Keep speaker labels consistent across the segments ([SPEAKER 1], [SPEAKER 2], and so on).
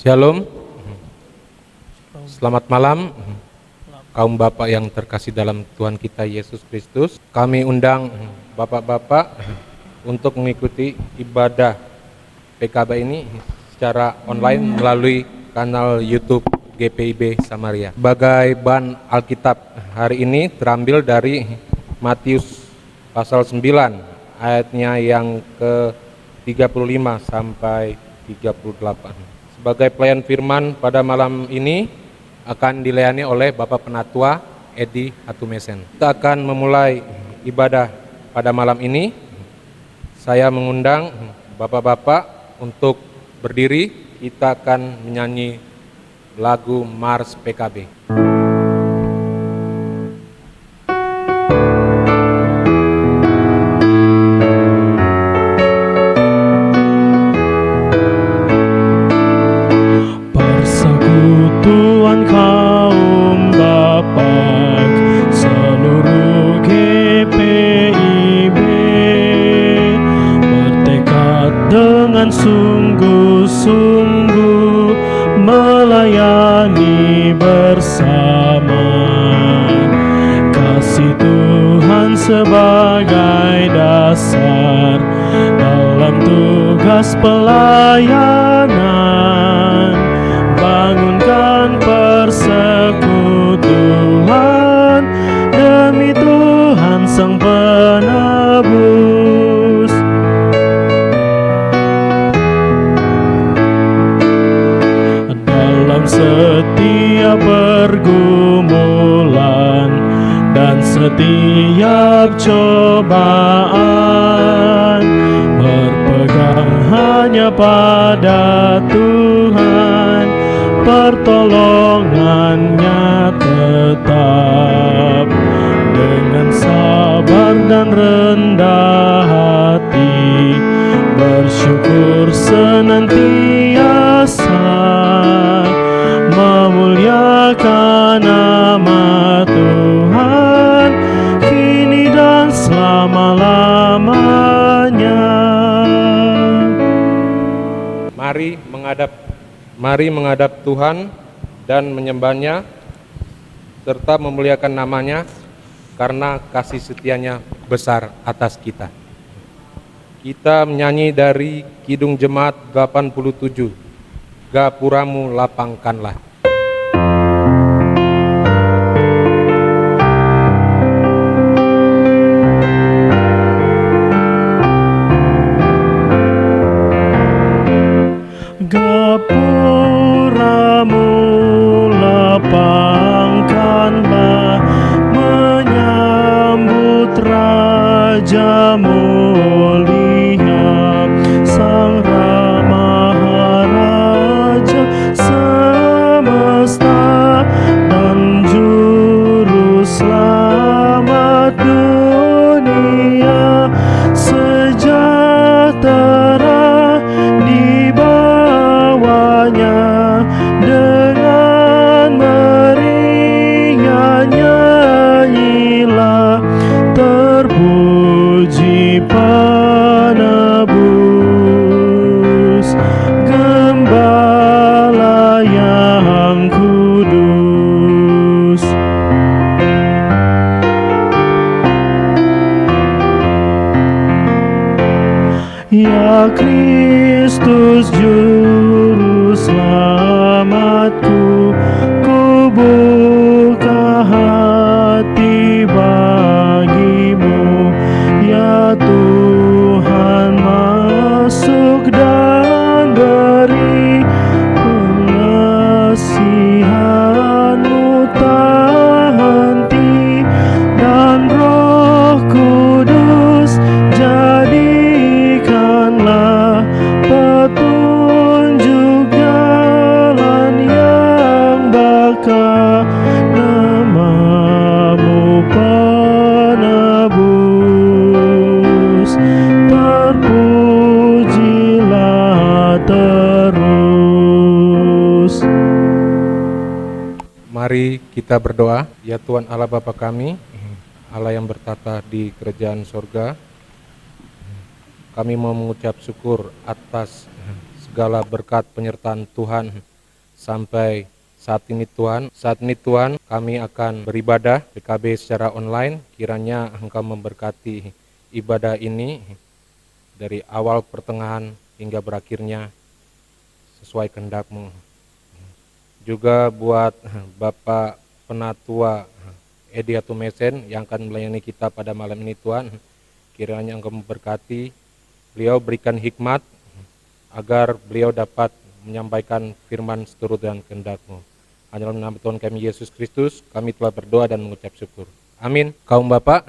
[SPEAKER 1] Shalom, selamat malam kaum bapak yang terkasih dalam Tuhan kita Yesus Kristus. Kami undang bapak-bapak untuk mengikuti ibadah PKB ini secara online melalui kanal YouTube GPIB Samaria. Sebagai bahan Alkitab hari ini terambil dari Matius pasal 9 ayatnya yang ke-35 sampai 38. Sebagai pelayan firman pada malam ini akan dilayani oleh Bapak Penatua Edi Hatumesen. Kita akan memulai ibadah pada malam ini. Saya mengundang bapak-bapak untuk berdiri. Kita akan menyanyi lagu Mars PKB.
[SPEAKER 2] Persekutuan kaum bapak seluruh GPIB bertekad dengan sungguh-sungguh melayani bersama. Kasih Tuhan sebagai dasar dalam tugas pelayanan. Bangunkan persekutuan demi Tuhan Sang Penebus. Dalam setiap pergumulan dan setiap cobaan, berpegang hanya pada Tuhan, pertolongannya tetap. Dengan sabar dan rendah hati, bersyukur senantiasa, memuliakan nama Tuhan kini dan selama-lamanya.
[SPEAKER 1] Mari menghadap Tuhan dan menyembahnya serta memuliakan namanya karena kasih setianya besar atas kita. Kita menyanyi dari Kidung Jemaat 87, Gapuramu lapangkanlah.
[SPEAKER 2] Gapuramu lapangkanlah, menyambut Raja mulia, Sang Rama Maharaja semesta dan Juru Selamat dunia, sejahtera di bawahnya. Dengan meriah nyanyilah, terpuji Penebus, Gembala yang kudus. Ya Kristus Juru Selamatku, ku buka hati bagimu. Ya Tuhan, masuk dan beri pengasihan-Mu tak henti, dan Roh Kudus jadikanlah petunjuk jalan yang bakal nama-Mu Penebus, terpujilah terus.
[SPEAKER 1] Mari kita berdoa. Ya Tuhan Allah Bapa kami, Allah yang bertata di kerajaan sorga, kami mau mengucap syukur atas segala berkat penyertaan Tuhan sampai saat ini Tuhan kami akan beribadah PKB secara online. Kiranya Engkau memberkati ibadah ini dari awal, pertengahan, hingga berakhirnya sesuai kehendak-Mu. Juga buat Bapak Penatua Edi Atumesen yang akan melayani kita pada malam ini Tuhan, kiranya Engkau memberkati beliau, berikan hikmat agar beliau dapat menyampaikan firman seturut dengan kehendak-Mu. Hanya dalam nama Tuhan kami Yesus Kristus kami telah berdoa dan mengucap syukur. Amin. Kaum Bapak,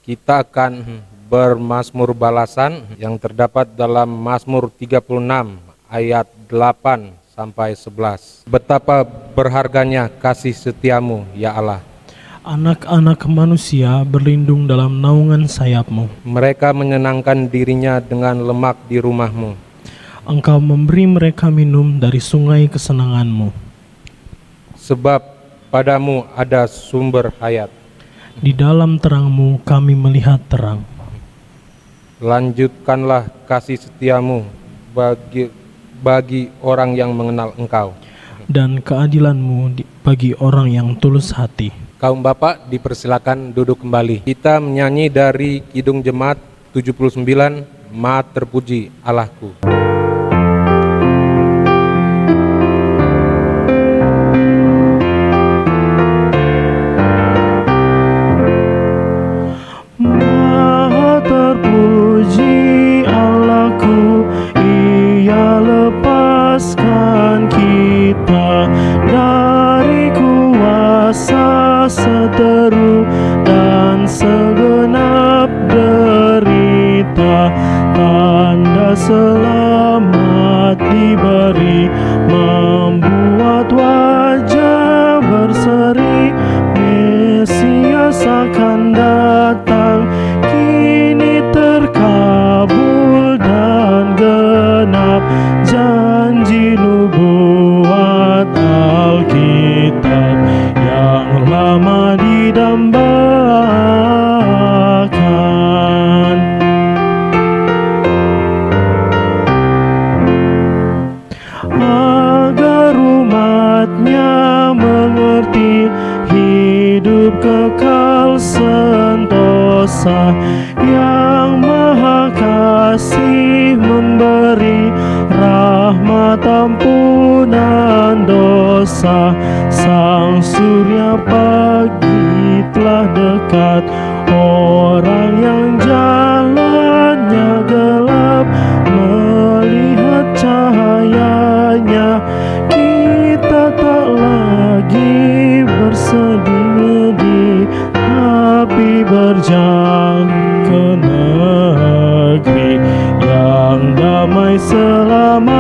[SPEAKER 1] kita akan bermazmur balasan yang terdapat dalam Mazmur 36 ayat 8 sampai 11. Betapa berharganya kasih setiamu ya Allah.
[SPEAKER 2] Anak-anak manusia berlindung dalam naungan sayap-Mu.
[SPEAKER 1] Mereka menyenangkan dirinya dengan lemak di rumah-Mu.
[SPEAKER 2] Engkau memberi mereka minum dari sungai kesenangan-Mu.
[SPEAKER 1] Sebab padamu ada sumber hayat.
[SPEAKER 2] Di dalam terang-Mu kami melihat terang.
[SPEAKER 1] Lanjutkanlah kasih setiamu bagi orang yang mengenal Engkau.
[SPEAKER 2] Dan keadilan-Mu bagi orang yang tulus hati.
[SPEAKER 1] Kaum Bapak dipersilakan duduk kembali. Kita menyanyi dari Kidung Jemaat 79, Maha Terpuji Allahku.
[SPEAKER 2] Maha terpuji Allahku, Ia lepaskan kita dari kuasa seteru dan segenap derita. Tanda selamat diberi, membuat wajah berseri. Mesias akan datang, kini terkabul dan genap janji nubuat Alkitab yang lama didambakan. Agar umatnya mengerti hidup kekal sentosa, yang maha kasih memberi rahmat ampunan dosa. Sang surya pagi telah dekat, orang yang jalannya gelap melihat cahayanya. Kita tak lagi bersedih, tapi berjalan ke negeri yang damai selamanya.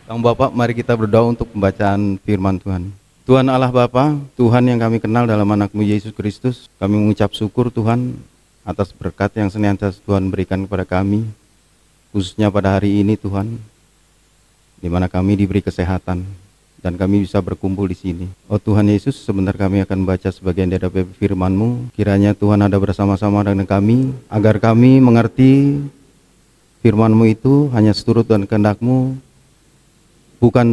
[SPEAKER 3] Kang Bapak, mari kita berdoa untuk pembacaan firman Tuhan. Tuhan Allah Bapa, Tuhan yang kami kenal dalam anak-Mu Yesus Kristus, kami mengucap syukur Tuhan atas berkat yang senantiasa Tuhan berikan kepada kami, khususnya pada hari ini Tuhan, di mana kami diberi kesehatan dan kami bisa berkumpul di sini. Oh Tuhan Yesus, sebentar kami akan membaca sebagian dari firman-Mu. Kiranya Tuhan ada bersama-sama dengan kami, agar kami mengerti firman-Mu itu hanya seturut dengan kehendak-Mu, bukan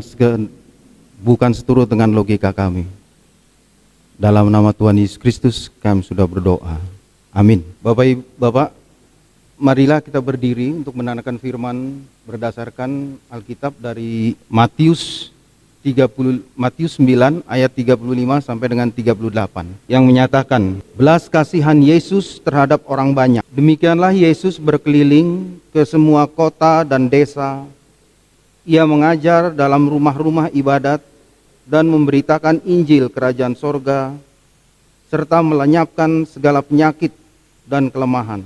[SPEAKER 3] seturut dengan logika kami. Dalam nama Tuhan Yesus Kristus kami sudah berdoa. Amin. Bapak, marilah kita berdiri untuk menandakan firman berdasarkan Alkitab dari Matius 9 ayat 35 sampai dengan 38 yang menyatakan belas kasihan Yesus terhadap orang banyak. Demikianlah Yesus berkeliling ke semua kota dan desa. Ia mengajar dalam rumah-rumah ibadat dan memberitakan Injil kerajaan sorga, serta melenyapkan segala penyakit dan kelemahan.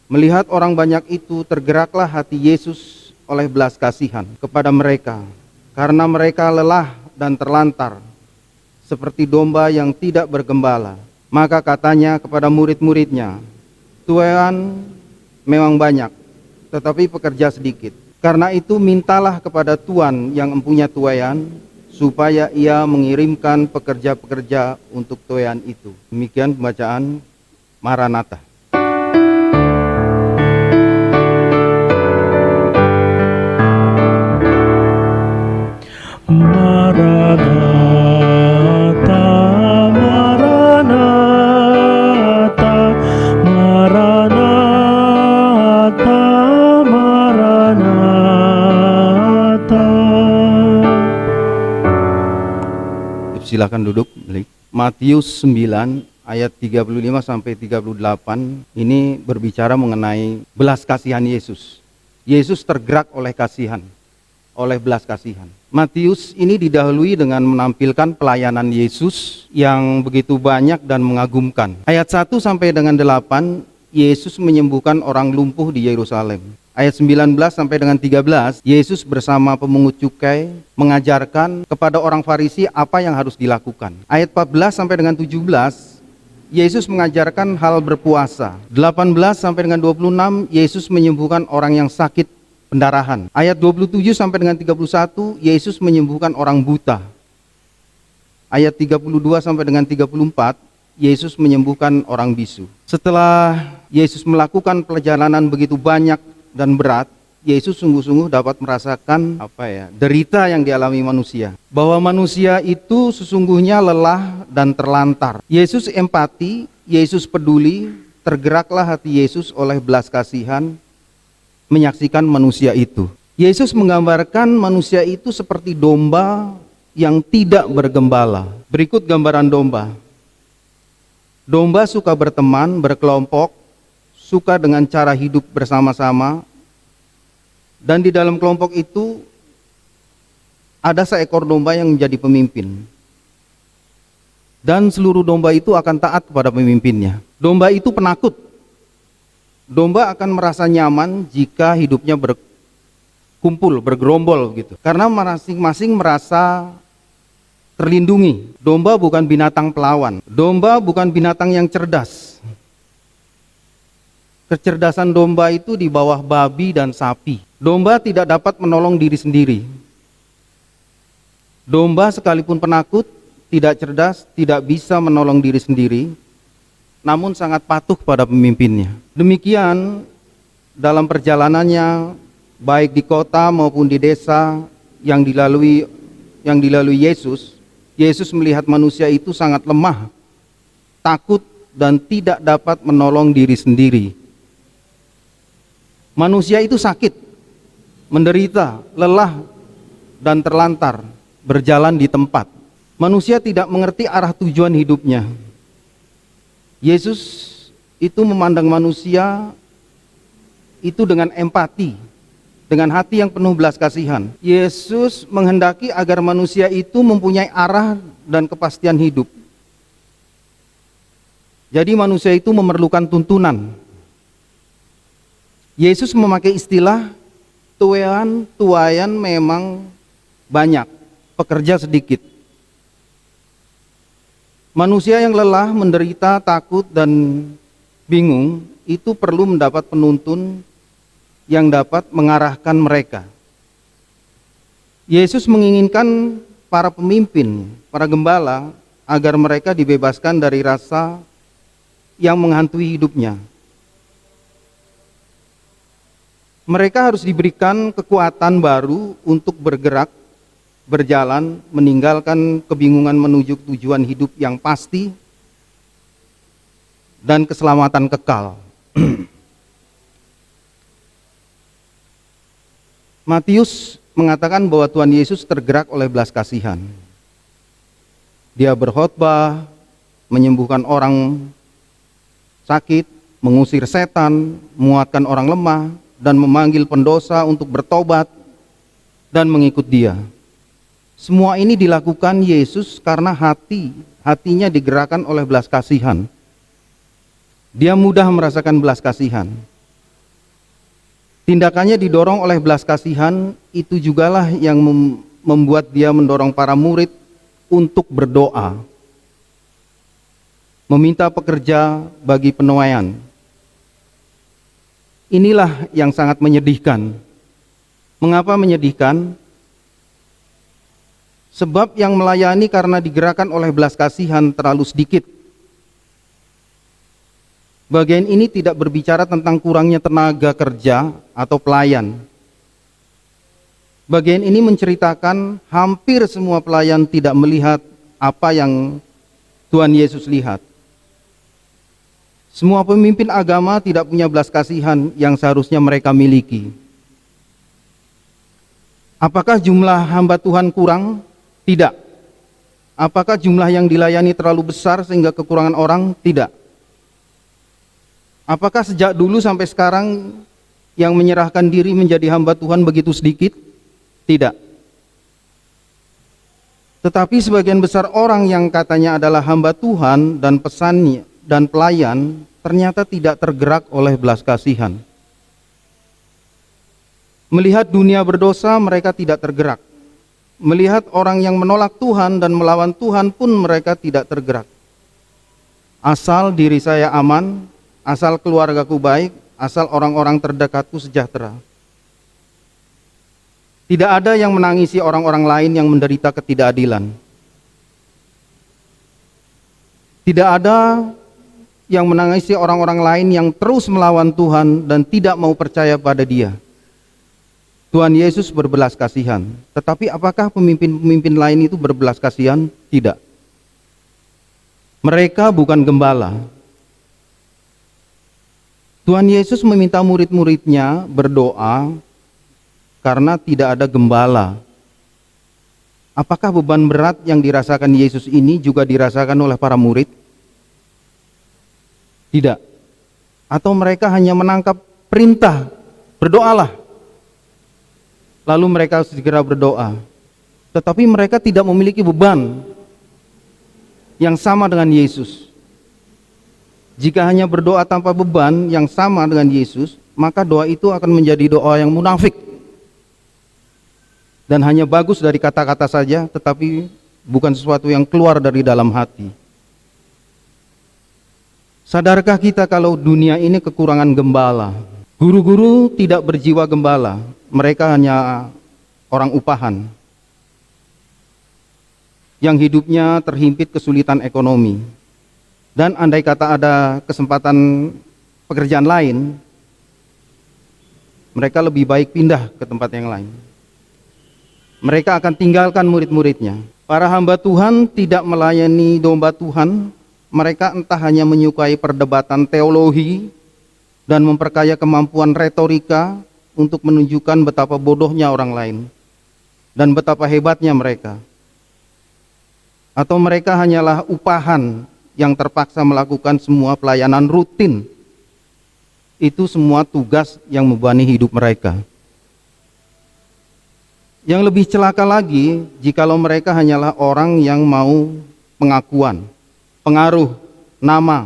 [SPEAKER 3] Melihat orang banyak itu, tergeraklah hati Yesus oleh belas kasihan kepada mereka, karena mereka lelah dan terlantar, seperti domba yang tidak bergembala. Maka katanya kepada murid-muridnya, tuaian memang banyak, tetapi pekerja sedikit. Karena itu mintalah kepada Tuan yang mempunyai tuaian, supaya ia mengirimkan pekerja-pekerja untuk tuaian itu. Demikian pembacaan Maranatha.
[SPEAKER 2] Maranatha, Maranatha, Maranatha, Maranatha.
[SPEAKER 3] Silakan duduk. Matius 9 ayat 35 sampai 38 ini berbicara mengenai belas kasihan Yesus. Yesus tergerak oleh kasihan, oleh belas kasihan. Matius ini didahului dengan menampilkan pelayanan Yesus yang begitu banyak dan mengagumkan. Ayat 1 sampai dengan 8, Yesus menyembuhkan orang lumpuh di Yerusalem. Ayat 19 sampai dengan 13, Yesus bersama pemungut cukai mengajarkan kepada orang Farisi apa yang harus dilakukan. Ayat 14 sampai dengan 17, Yesus mengajarkan hal berpuasa. 18 sampai dengan 26, Yesus menyembuhkan orang yang sakit pendarahan. Ayat 27 sampai dengan 31, Yesus menyembuhkan orang buta. Ayat 32 sampai dengan 34, Yesus menyembuhkan orang bisu. Setelah Yesus melakukan perjalanan begitu banyak dan berat, Yesus sungguh-sungguh dapat merasakan derita yang dialami manusia. Bahwa manusia itu sesungguhnya lelah dan terlantar. Yesus empati, Yesus peduli, tergeraklah hati Yesus oleh belas kasihan menyaksikan manusia itu. Yesus menggambarkan manusia itu seperti domba yang tidak bergembala. Berikut gambaran domba. Domba suka berteman, berkelompok, suka dengan cara hidup bersama-sama, dan di dalam kelompok itu ada seekor domba yang menjadi pemimpin, dan seluruh domba itu akan taat kepada pemimpinnya. Domba itu penakut. Domba akan merasa nyaman jika hidupnya berkumpul, bergerombol gitu, karena masing-masing merasa terlindungi. Domba bukan binatang pelawan. Domba bukan binatang yang cerdas. Kecerdasan domba itu di bawah babi dan sapi. Domba tidak dapat menolong diri sendiri. Domba sekalipun penakut, tidak cerdas, tidak bisa menolong diri sendiri, namun sangat patuh pada pemimpinnya. Demikian dalam perjalanannya, baik di kota maupun di desa yang dilalui Yesus, Yesus melihat manusia itu sangat lemah, takut, dan tidak dapat menolong diri sendiri. Manusia itu sakit, menderita, lelah, dan terlantar, berjalan di tempat. Manusia tidak mengerti arah tujuan hidupnya. Yesus itu memandang manusia itu dengan empati, dengan hati yang penuh belas kasihan. Yesus menghendaki agar manusia itu mempunyai arah dan kepastian hidup. Jadi manusia itu memerlukan tuntunan. Yesus memakai istilah tuayan memang banyak, pekerja sedikit. Manusia yang lelah, menderita, takut, dan bingung itu perlu mendapat penuntun yang dapat mengarahkan mereka. Yesus menginginkan para pemimpin, para gembala, agar mereka dibebaskan dari rasa yang menghantui hidupnya. Mereka harus diberikan kekuatan baru untuk bergerak, berjalan, meninggalkan kebingungan menuju tujuan hidup yang pasti dan keselamatan kekal. Matius mengatakan bahwa Tuhan Yesus tergerak oleh belas kasihan. Dia berkhotbah, menyembuhkan orang sakit, mengusir setan, menguatkan orang lemah, dan memanggil pendosa untuk bertobat dan mengikut Dia. Semua ini dilakukan Yesus karena hatinya digerakkan oleh belas kasihan. Dia mudah merasakan belas kasihan. Tindakannya didorong oleh belas kasihan, itu jugalah yang membuat Dia mendorong para murid untuk berdoa, meminta pekerja bagi penuaian. Inilah yang sangat menyedihkan. Mengapa menyedihkan? Sebab yang melayani karena digerakkan oleh belas kasihan terlalu sedikit. Bagian ini tidak berbicara tentang kurangnya tenaga kerja atau pelayan. Bagian ini menceritakan hampir semua pelayan tidak melihat apa yang Tuhan Yesus lihat. Semua pemimpin agama tidak punya belas kasihan yang seharusnya mereka miliki. Apakah jumlah hamba Tuhan kurang? Tidak. Apakah jumlah yang dilayani terlalu besar sehingga kekurangan orang? Tidak. Apakah sejak dulu sampai sekarang yang menyerahkan diri menjadi hamba Tuhan begitu sedikit? Tidak. Tetapi sebagian besar orang yang katanya adalah hamba Tuhan dan pesannya dan pelayan ternyata tidak tergerak oleh belas kasihan. Melihat dunia berdosa, mereka tidak tergerak. Melihat orang yang menolak Tuhan dan melawan Tuhan pun mereka tidak tergerak. Asal diri saya aman, asal keluargaku baik, asal orang-orang terdekatku sejahtera. Tidak ada yang menangisi orang-orang lain yang menderita ketidakadilan. Tidak ada yang menangisi orang-orang lain yang terus melawan Tuhan dan tidak mau percaya pada Dia. Tuhan Yesus berbelas kasihan. Tetapi apakah pemimpin-pemimpin lain itu berbelas kasihan? Tidak. Mereka bukan gembala. Tuhan Yesus meminta murid-muridnya berdoa karena tidak ada gembala. Apakah beban berat yang dirasakan Yesus ini juga dirasakan oleh para murid? Tidak. Atau mereka hanya menangkap perintah, berdoalah. Lalu mereka segera berdoa. Tetapi mereka tidak memiliki beban yang sama dengan Yesus. Jika hanya berdoa tanpa beban yang sama dengan Yesus, maka doa itu akan menjadi doa yang munafik. Dan hanya bagus dari kata-kata saja, tetapi bukan sesuatu yang keluar dari dalam hati. Sadarkah kita kalau dunia ini kekurangan gembala? Guru-guru tidak berjiwa gembala, mereka hanya orang upahan yang hidupnya terhimpit kesulitan ekonomi. Dan andai kata ada kesempatan pekerjaan lain, mereka lebih baik pindah ke tempat yang lain. Mereka akan tinggalkan murid-muridnya. Para hamba Tuhan tidak melayani domba Tuhan. Mereka entah hanya menyukai perdebatan teologi dan memperkaya kemampuan retorika untuk menunjukkan betapa bodohnya orang lain dan betapa hebatnya mereka. Atau mereka hanyalah upahan yang terpaksa melakukan semua pelayanan rutin. Itu semua tugas yang membebani hidup mereka. Yang lebih celaka lagi, jikalau mereka hanyalah orang yang mau pengakuan, pengaruh, nama,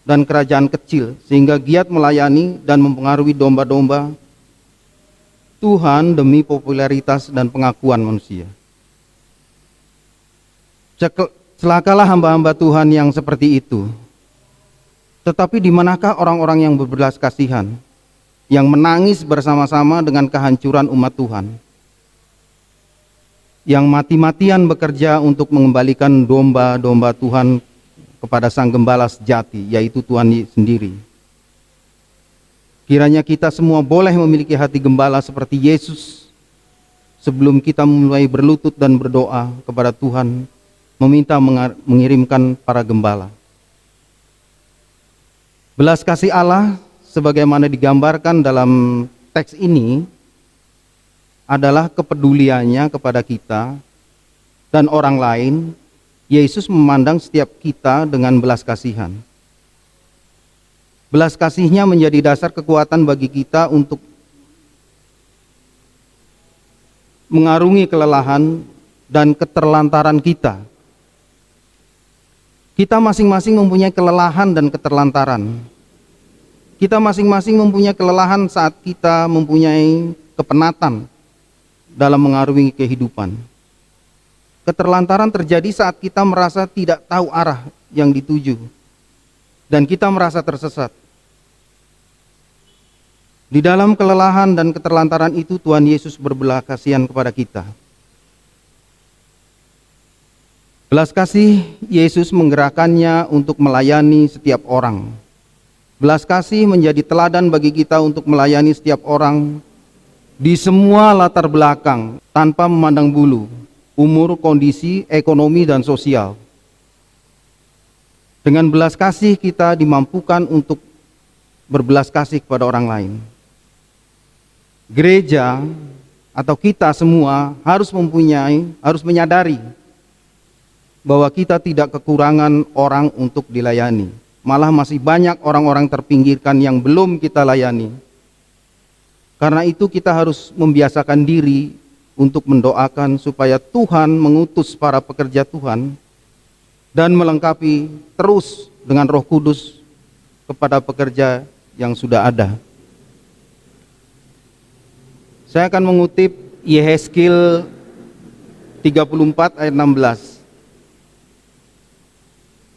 [SPEAKER 3] dan kerajaan kecil, sehingga giat melayani dan mempengaruhi domba-domba Tuhan demi popularitas dan pengakuan manusia. Celakalah hamba-hamba Tuhan yang seperti itu. Tetapi di manakah orang-orang yang berbelas kasihan, yang menangis bersama-sama dengan kehancuran umat Tuhan, yang mati-matian bekerja untuk mengembalikan domba-domba Tuhan kepada Sang Gembala sejati, yaitu Tuhan sendiri. Kiranya kita semua boleh memiliki hati gembala seperti Yesus sebelum kita mulai berlutut dan berdoa kepada Tuhan, meminta mengirimkan para gembala. Belas kasih Allah sebagaimana digambarkan dalam teks ini adalah kepeduliannya kepada kita dan orang lain. Yesus memandang setiap kita dengan belas kasihan. Belas kasihnya menjadi dasar kekuatan bagi kita untuk mengarungi kelelahan dan keterlantaran kita. Kita masing-masing mempunyai kelelahan dan keterlantaran. Kita masing-masing mempunyai kelelahan saat kita mempunyai kepenatan dalam mengarungi kehidupan. Keterlantaran terjadi saat kita merasa tidak tahu arah yang dituju dan kita merasa tersesat. Di dalam kelelahan dan keterlantaran itu Tuhan Yesus berbelas kasihan kepada kita. Belas kasih Yesus menggerakkannya untuk melayani setiap orang. Belas kasih menjadi teladan bagi kita untuk melayani setiap orang di semua latar belakang tanpa memandang bulu, umur, kondisi, ekonomi, dan sosial. Dengan belas kasih kita dimampukan untuk berbelas kasih kepada orang lain. Gereja atau kita semua harus menyadari bahwa kita tidak kekurangan orang untuk dilayani. Malah masih banyak orang-orang terpinggirkan yang belum kita layani. Karena itu kita harus membiasakan diri untuk mendoakan supaya Tuhan mengutus para pekerja Tuhan dan melengkapi terus dengan Roh Kudus kepada pekerja yang sudah ada. Saya akan mengutip Yehezkiel 34 ayat 16.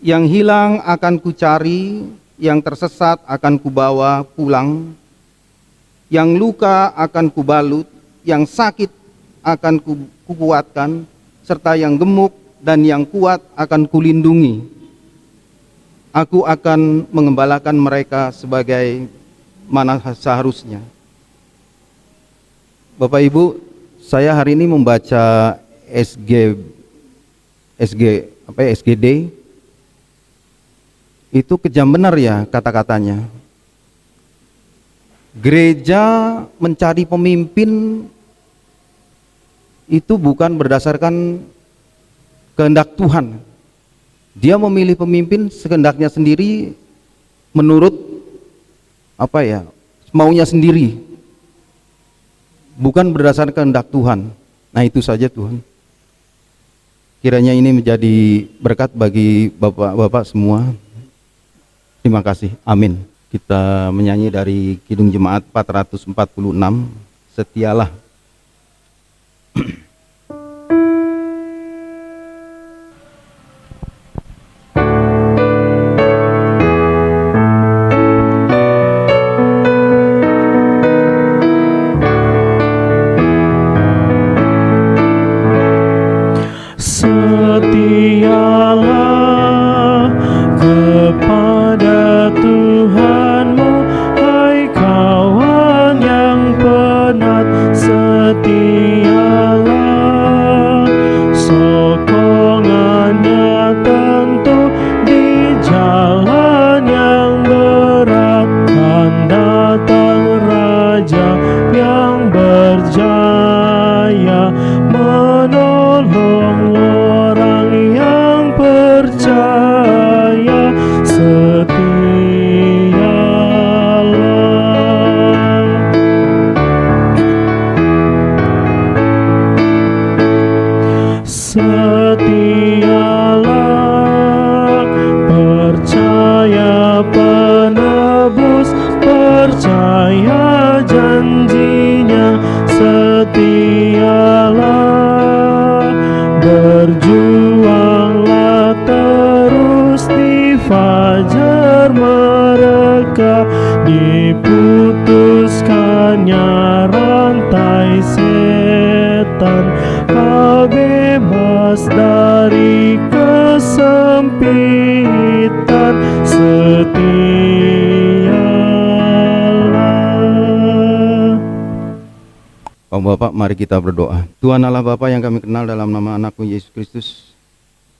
[SPEAKER 3] Yang hilang akan kucari, yang tersesat akan kubawa pulang, yang luka akan kubalut, yang sakit akan kukuatkan, serta yang gemuk dan yang kuat akan kulindungi. Aku akan mengembalakan mereka sebagai mana seharusnya. Bapak Ibu, saya hari ini membaca SGD. Itu kejam benar ya kata-katanya. Gereja mencari pemimpin itu bukan berdasarkan kehendak Tuhan. Dia memilih pemimpin sekehendaknya sendiri menurut maunya sendiri. Bukan berdasarkan kehendak Tuhan. Nah, itu saja Tuhan. Kiranya ini menjadi berkat bagi bapak-bapak semua. Terima kasih. Amin. Kita menyanyi dari Kidung Jemaat 446, Setialah.
[SPEAKER 2] Setialah kepada Tuhanmu, hai kawan yang penat. Setialah, sokongannya tentu di jalan yang berat. Kan datang Raja yang berjaya menolong orang yang percaya. Setialah, setialah, percaya penebus, percaya janjinya. Setialah, berjuanglah terus di fajar mereka. Diputuskannya rantai setan, kau bebas dari kesempitan. Setialah.
[SPEAKER 3] Bapak, mari kita berdoa. Tuhan Allah Bapa yang kami kenal dalam nama anakmu Yesus Kristus,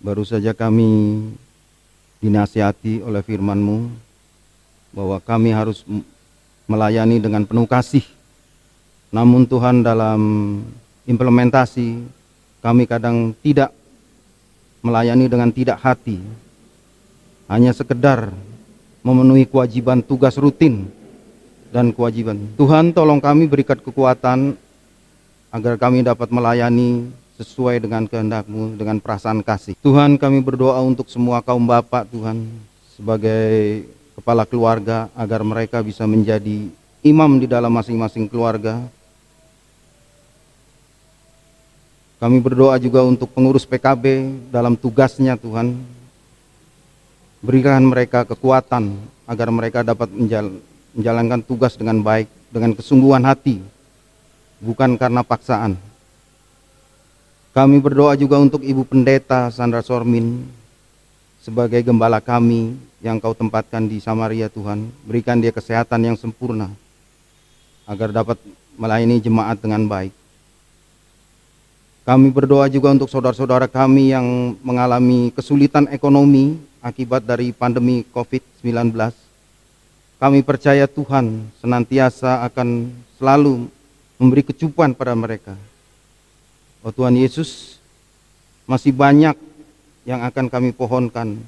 [SPEAKER 3] baru saja kami dinasihati oleh firman-Mu bahwa kami harus melayani dengan penuh kasih. Namun Tuhan, dalam implementasi kami kadang tidak melayani dengan tidak hati, hanya sekedar memenuhi kewajiban tugas rutin dan kewajiban. Tuhan, tolong kami berikan kekuatan agar kami dapat melayani sesuai dengan kehendak-Mu dengan perasaan kasih. Tuhan, kami berdoa untuk semua kaum bapak Tuhan, sebagai kepala keluarga, agar mereka bisa menjadi imam di dalam masing-masing keluarga. Kami berdoa juga untuk pengurus PKB dalam tugasnya Tuhan. Berikan mereka kekuatan agar mereka dapat menjalankan tugas dengan baik, dengan kesungguhan hati, bukan karena paksaan. Kami berdoa juga untuk Ibu Pendeta Sandra Sormin sebagai gembala kami yang Kau tempatkan di Samaria Tuhan. Berikan dia kesehatan yang sempurna agar dapat melayani jemaat dengan baik. Kami berdoa juga untuk saudara-saudara kami yang mengalami kesulitan ekonomi akibat dari pandemi COVID-19. Kami percaya Tuhan senantiasa akan selalu memberi kecukupan pada mereka. Oh Tuhan Yesus, masih banyak yang akan kami pohonkan.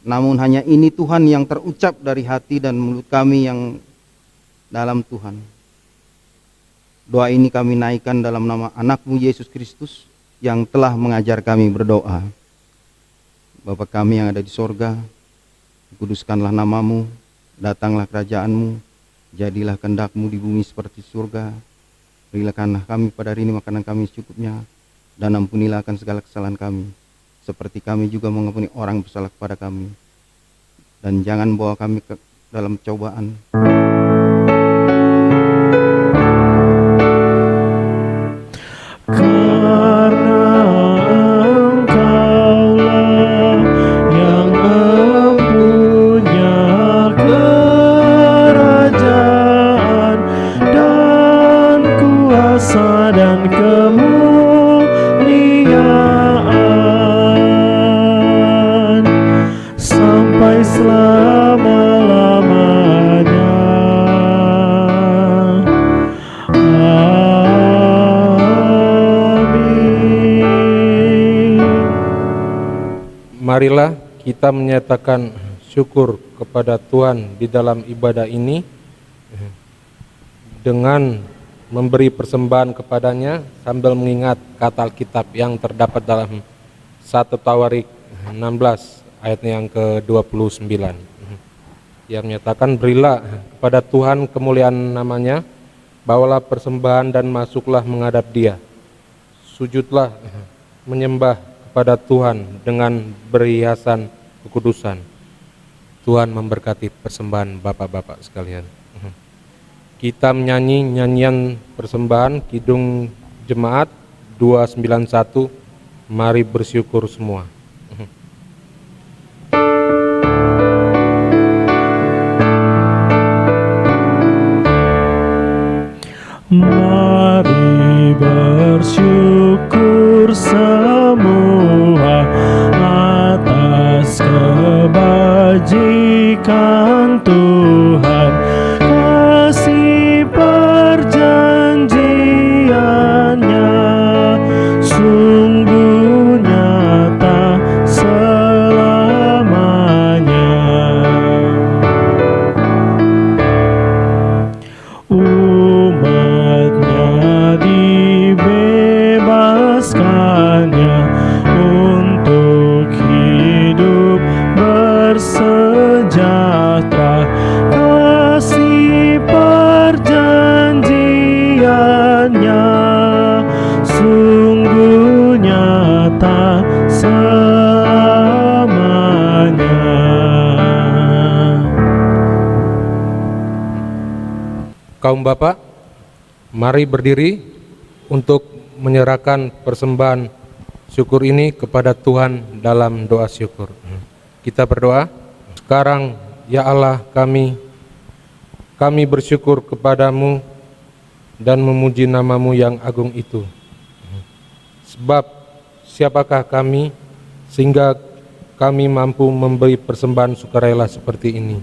[SPEAKER 3] Namun hanya ini Tuhan yang terucap dari hati dan mulut kami yang dalam Tuhan. Doa ini kami naikkan dalam nama anak-Mu Yesus Kristus yang telah mengajar kami berdoa. Bapa kami yang ada di sorga, dikuduskanlah nama-Mu, datanglah kerajaan-Mu, jadilah kehendak-Mu di bumi seperti surga. Berikanlah kami pada hari ini makanan kami secukupnya, dan ampunilah akan segala kesalahan kami, seperti kami juga mengampuni orang bersalah kepada kami. Dan jangan bawa kami ke dalam cobaan.
[SPEAKER 1] Marilah kita menyatakan syukur kepada Tuhan di dalam ibadah ini dengan memberi persembahan kepadanya sambil mengingat kata Alkitab yang terdapat dalam 1 Tawarik 16 ayatnya yang ke-29 yang menyatakan, berilah kepada Tuhan kemuliaan namanya, bawalah persembahan dan masuklah menghadap Dia, sujudlah menyembah kepada Tuhan dengan berhiasan kekudusan. Tuhan memberkati persembahan Bapak-bapak sekalian. Kita menyanyi nyanyian persembahan Kidung Jemaat 291, mari bersyukur semua.
[SPEAKER 2] Mari bersyukur semua atas kebajikan Tuhan, kasih perjanjiannya sungguh nyata selamanya. Umatnya dibebaskannya untuk hidup bersejahtera, kasih perjanjiannya sungguh nyata selamanya.
[SPEAKER 1] Kaum Bapak, mari berdiri untuk menyerahkan persembahan syukur ini kepada Tuhan dalam doa syukur. Kita berdoa. Sekarang ya Allah kami bersyukur kepadamu dan memuji namamu yang agung itu. Sebab siapakah kami sehingga kami mampu memberi persembahan sukarela seperti ini.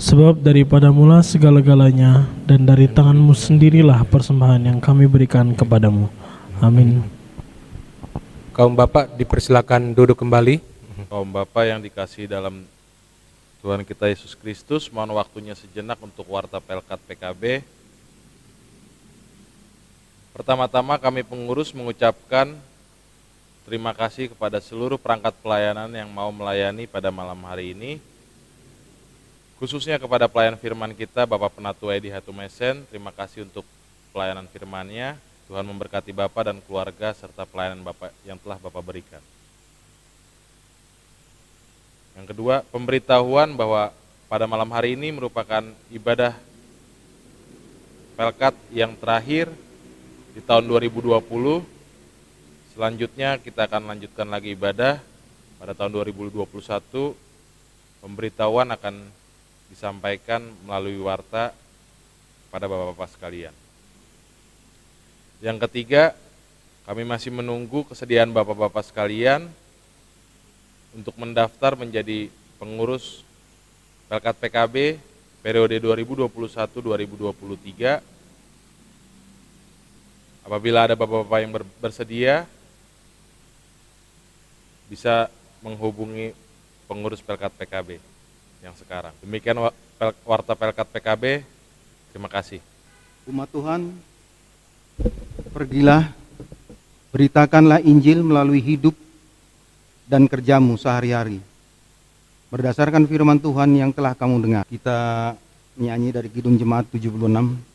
[SPEAKER 2] Sebab daripada mula segala-galanya, dan dari tanganmu sendirilah persembahan yang kami berikan kepadamu. Amin.
[SPEAKER 1] Kaum Bapak dipersilakan duduk kembali.
[SPEAKER 4] Kaum Bapak yang dikasihi dalam Tuhan kita Yesus Kristus, mohon waktunya sejenak untuk warta Pelkat PKB. Pertama-tama kami pengurus mengucapkan terima kasih kepada seluruh perangkat pelayanan yang mau melayani pada malam hari ini. Khususnya kepada pelayan firman kita, Bapak Penatua Edi Hatumesen, terima kasih untuk pelayanan firman-Nya. Tuhan memberkati Bapak dan keluarga serta pelayanan Bapak yang telah Bapak berikan. Yang kedua, pemberitahuan bahwa pada malam hari ini merupakan ibadah Pelkat yang terakhir di tahun 2020. Selanjutnya kita akan lanjutkan lagi ibadah pada tahun 2021. Pemberitahuan akan disampaikan melalui warta kepada Bapak-Bapak sekalian. Yang ketiga, kami masih menunggu kesediaan Bapak-Bapak sekalian untuk mendaftar menjadi pengurus Pelkat PKB periode 2021-2023. Apabila ada Bapak-Bapak yang bersedia, bisa menghubungi pengurus Pelkat PKB yang sekarang. Demikian Warta Pelkat PKB, terima kasih.
[SPEAKER 3] Umat Tuhan, pergilah, beritakanlah Injil melalui hidup dan kerjamu sehari-hari. Berdasarkan firman Tuhan yang telah kamu dengar. Kita nyanyi dari Kidung Jemaat 76.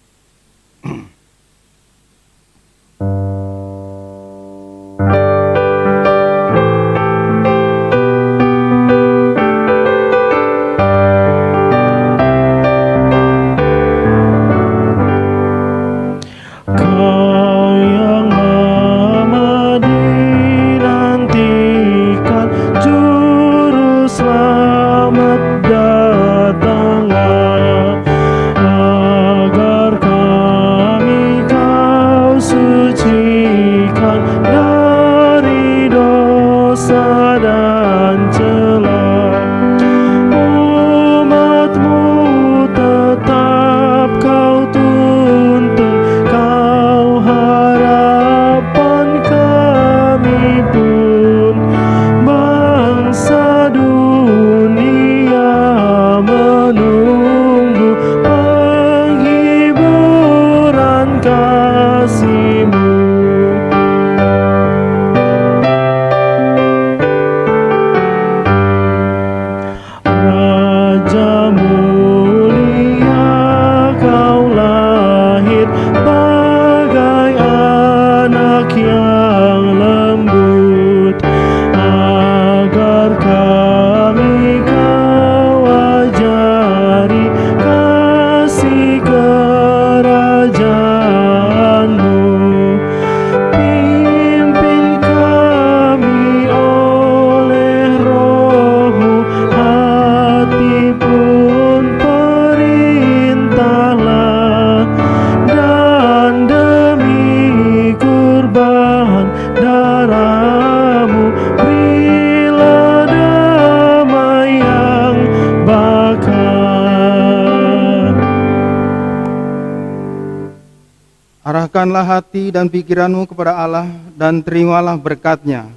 [SPEAKER 3] Arahkanlah hati dan pikiranmu kepada Allah dan terimalah berkat-Nya.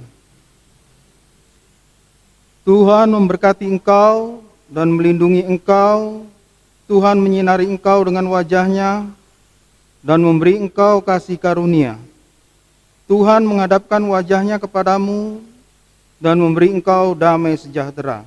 [SPEAKER 3] Tuhan memberkati engkau dan melindungi engkau. Tuhan menyinari engkau dengan wajah-Nya dan memberi engkau kasih karunia. Tuhan menghadapkan wajah-Nya kepadamu dan memberi engkau damai sejahtera.